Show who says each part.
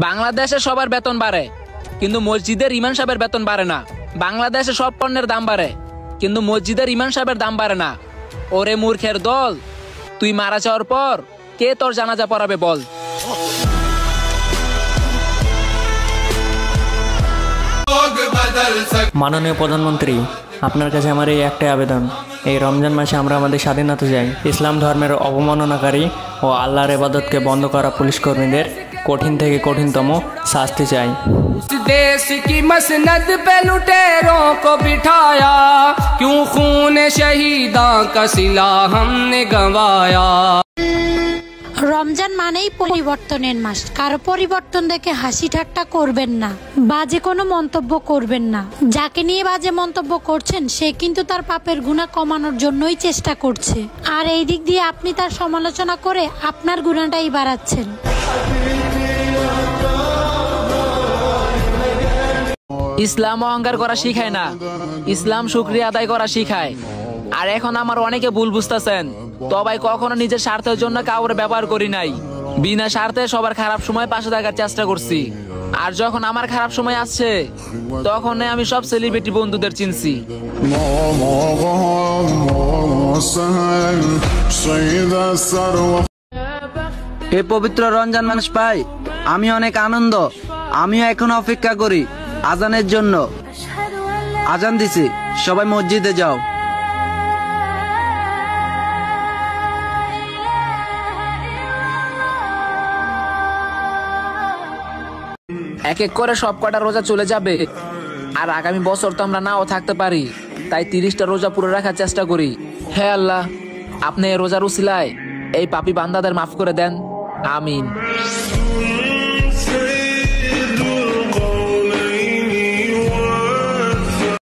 Speaker 1: বাংলাদেশে সবার বেতন বাড়ে, কিন্তু মসজিদের ইমাম সাহেবের বেতন বাড়ে না। বাংলাদেশে সব পণ্যের দাম বাড়ে, কিন্তু মসজিদের ইমাম সাহেবের দাম বাড়ে না। ওরে মূর্খের দল, তুই মারা যাওয়ার পর কে তোর জানাজা পড়াবে বল?
Speaker 2: মাননীয় প্রধানমন্ত্রী, আপনার কাছে আমার এই একটাই আবেদন, এই রমজান মাসে আমরা আমাদের স্বাধীনতা চাই। ইসলাম ধর্মের অবমাননাকারী ও আল্লাহর ইবাদতকে বন্ধ করা পুলিশ কর্মীদের কঠিন থেকে কঠিনতম শাস্তি চাই।
Speaker 3: देश की मसनद पे लुटेरों को बिठाया, क्यों खून शहीदां का सिला हमने गंवाया।
Speaker 4: রমজান মানেই পরিবর্তনের মাস। কারো পরিবর্তন দেখে হাসি ঠাট্টা করবেন না, বাজে কোনো মন্তব্য করবেন না। যাকে নিয়ে বাজে মন্তব্য করছেন সে কিন্তু তার পাপের গুনাহ কমানোর জন্যই চেষ্টা করছে, আর এই দিক দিয়ে আপনি তার সমালোচনা করে আপনার গুনাহটাই বাড়াচ্ছেন।
Speaker 1: ইসলাম অহংকার করা শিখায় না, ইসলাম শুকরিয়া আদায় করা শিখায়। আর এখন আমার অনেকে ভুল বুঝতেছেন, তবে কখনো নিজের স্বার্থের জন্য কাউরে ব্যবহার করি নাই। বিনা স্বার্থে সবার খারাপ সময় পাশে থাকার চেষ্টা করছি। আর যখন আমার খারাপ সময় আসছে, তখন আমি সব সেলিব্রিটি বন্ধুদের চিনছি।
Speaker 5: এই পবিত্র রমজান মাস পাই আমি অনেক আনন্দ। আমিও এখন অপেক্ষা করি আজানের জন্য। আজান দিছি, সবাই মসজিদে যাও।
Speaker 1: এক এক করে সব কটা রোজা চলে যাবে, আর আগামী বছর তো আমরা নাও থাকতে পারি। তাই 30টা রোজা পুরো রাখার চেষ্টা করি। হে আল্লাহ, আপনি এই রোজার উসিলায় এই পাপী বান্দাদের মাফ করে দেন, আমিন।